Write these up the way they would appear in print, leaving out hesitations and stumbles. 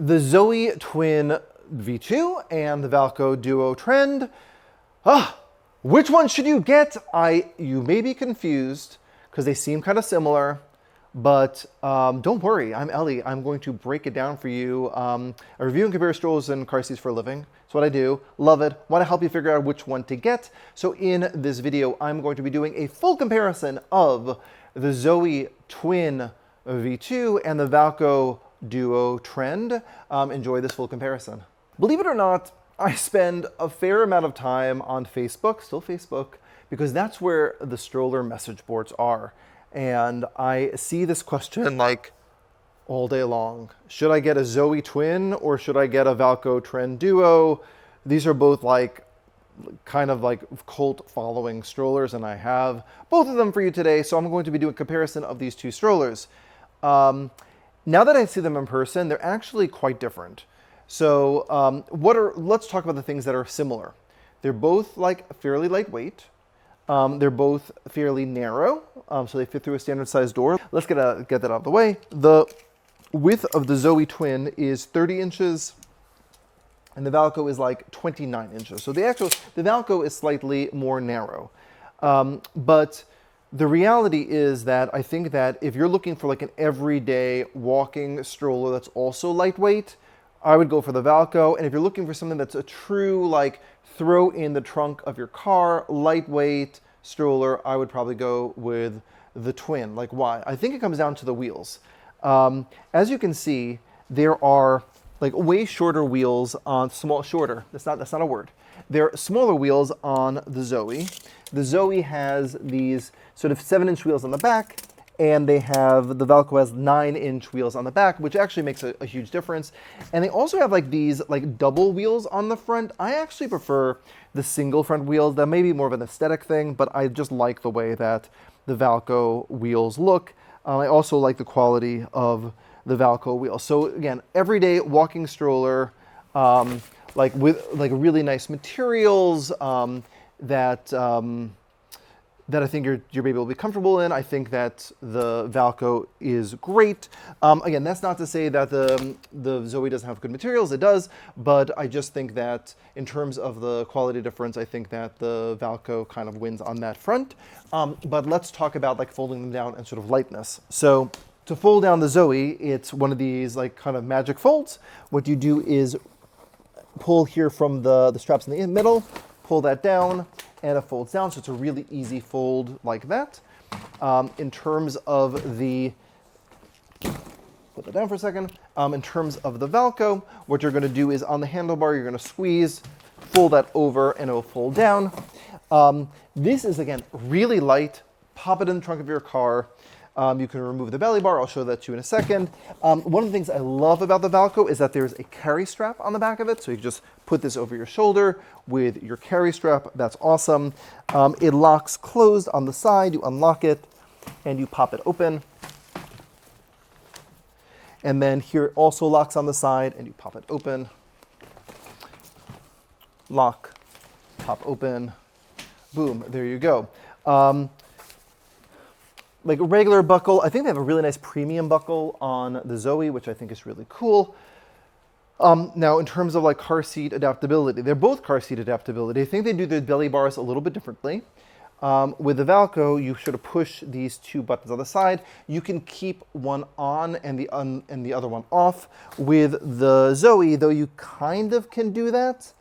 The Zoe Twin V2 and the Valco Duo Trend. Which one should you get? You may be confused because they seem kind of similar, but don't worry, I'm Ellie. I'm going to break it down for you. I review and compare strollers and car seats for a living. That's what I do. Love it. Want to help you figure out which one to get. So in this video, I'm going to be doing a full comparison of the Zoe Twin V2 and the Valco Duo Trend. Enjoy this full comparison. Believe it or not, I spend a fair amount of time on Facebook, still Facebook, because that's where the stroller message boards are. And I see this question like all day long. Should I get a Zoe Twin or should I get a Valco Trend Duo? These are both like kind of like cult following strollers, and I have both of them for you today. So I'm going to be doing a comparison of these two strollers. Now that I see them in person, they're actually quite different. So let's talk about the things that are similar. They're both like fairly lightweight. They're both fairly narrow, so they fit through a standard size door. Let's get that out of the way. The width of the Zoe Twin is 30 inches, and the Valco is like 29 inches. So the Valco is slightly more narrow. But the reality is that I think that if you're looking for like an everyday walking stroller that's also lightweight, I would go for the Valco. And if you're looking for something that's a true like throw in the trunk of your car, lightweight stroller, I would probably go with the Twin. Like why? I think it comes down to the wheels. As you can see, there are like way shorter wheels on shorter. That's not a word. There are smaller wheels on the Zoe. The Zoe has these sort of 7-inch wheels on the back, and the Valco has 9-inch wheels on the back, which actually makes a huge difference. And they also have like these like double wheels on the front. I actually prefer the single front wheels. That may be more of an aesthetic thing, but I just like the way that the Valco wheels look. I also like the quality of the Valco wheels. So again, everyday walking stroller, like with like really nice materials that I think your baby will be comfortable in. I think that the Valco is great. Again, that's not to say that the Zoe doesn't have good materials. It does, but I just think that in terms of the quality difference, I think that the Valco kind of wins on that front. But let's talk about like folding them down and sort of lightness. So to fold down the Zoe, it's one of these like kind of magic folds. What you do is pull here from the straps in the middle, pull that down, and it folds down, so it's a really easy fold like that. In terms of put that down for a second. In terms of the Valco, what you're gonna do is on the handlebar, you're gonna squeeze, fold that over, and it'll fold down. This is, again, really light. Pop it in the trunk of your car. You can remove the belly bar. I'll show that to you in a second. One of the things I love about the Valco is that there's a carry strap on the back of it. So you can just put this over your shoulder with your carry strap. That's awesome. It locks closed on the side. You unlock it and you pop it open. And then here it also locks on the side and you pop it open. Lock, pop open, boom, there you go. Like a regular buckle, I think they have a really nice premium buckle on the Zoe, which I think is really cool. Now, in terms of like car seat adaptability, they're both car seat adaptability. I think they do the belly bars a little bit differently. With the Valco, you sort of push these two buttons on the side. You can keep one on and the other one off. With the Zoe, though, you kind of can do that.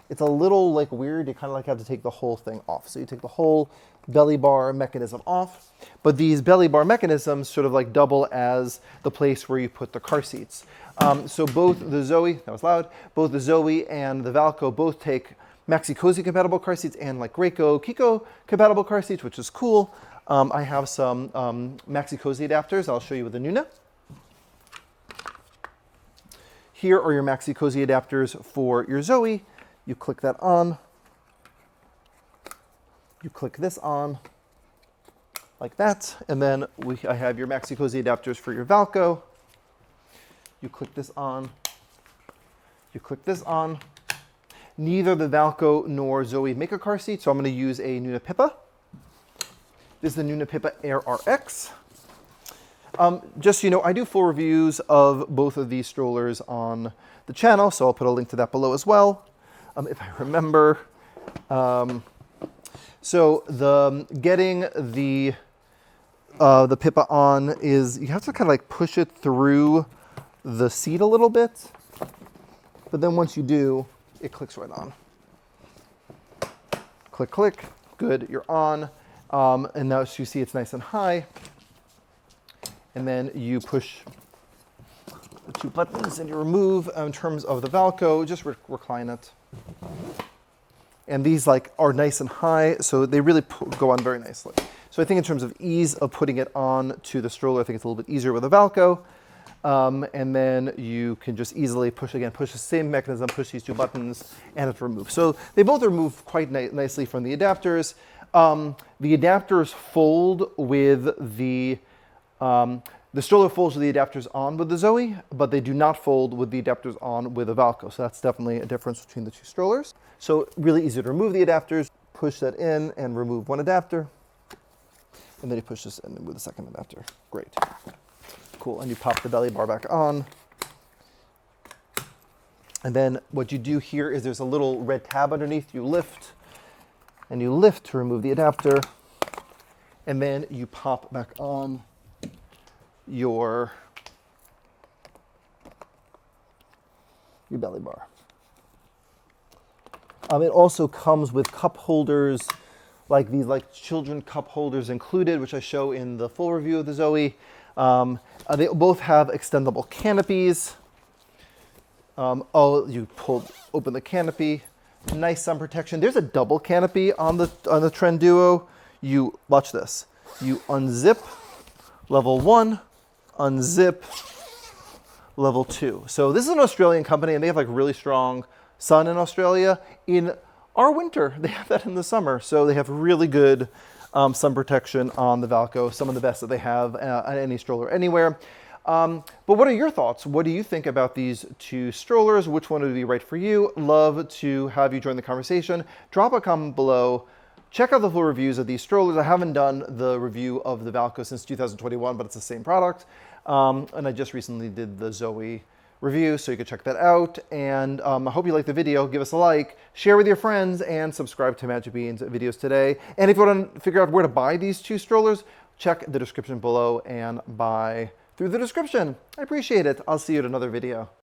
It's a little like weird. You kind of like have to take the whole thing off. So you take the whole belly bar mechanism off, but these belly bar mechanisms sort of like double as the place where you put the car seats. So both the Zoe, that was loud, both the Zoe and the Valco both take Maxi Cozy compatible car seats and like Graco Kiko compatible car seats, which is cool. I have some Maxi Cozy adapters. I'll show you with the Nuna. Here are your Maxi Cozy adapters for your Zoe. You click that on. You click this on like that, and then I have your Maxi Cozy adapters for your Valco. You click this on. You click this on. Neither the Valco nor Zoe make a car seat, so I'm going to use a Nuna Pippa. This is the Nuna Pippa Air RX. Just so you know, I do full reviews of both of these strollers on the channel, so I'll put a link to that below as well, if I remember. So getting the Pippa on is, you have to kind of like push it through the seat a little bit, but then once you do, it clicks right on. Click, click, good, you're on. And now as you see, it's nice and high. And then you push the two buttons and you remove. In terms of the Valco, just recline it. And these are nice and high, so they really go on very nicely. So I think in terms of ease of putting it on to the stroller, I think it's a little bit easier with a Valco. And then you can just easily push the same mechanism, push these two buttons, and it's removed. So they both remove quite nicely from the adapters. The adapters fold with the stroller folds with the adapters on with the Zoe, but they do not fold with the adapters on with the Valco. So that's definitely a difference between the two strollers. So really easy to remove the adapters, push that in and remove one adapter. And then you push this in with the second adapter. Great. Cool, and you pop the belly bar back on. And then what you do here is there's a little red tab underneath. You lift, and you lift to remove the adapter. And then you pop back on your belly bar. It also comes with cup holders, like these children cup holders included, which I show in the full review of the Zoe. They both have extendable canopies. You open the canopy, nice sun protection. There's a double canopy on the Trend Duo. You watch this. You unzip level 1, unzip level 2. So this is an Australian company, and they have really strong sun in Australia. In our winter, they have that in the summer. So they have really good sun protection on the Valco, some of the best that they have on any stroller anywhere. But what are your thoughts? What do you think about these two strollers? Which one would be right for you? Love to have you join the conversation. Drop a comment below. Check out the full reviews of these strollers. I haven't done the review of the Valco since 2021, but it's the same product. And I just recently did the Zoe review, so you can check that out. And I hope you liked the video. Give us a like, share with your friends, and subscribe to Magic Bean's videos today. And if you want to figure out where to buy these two strollers, check the description below and buy through the description. I appreciate it. I'll see you at another video.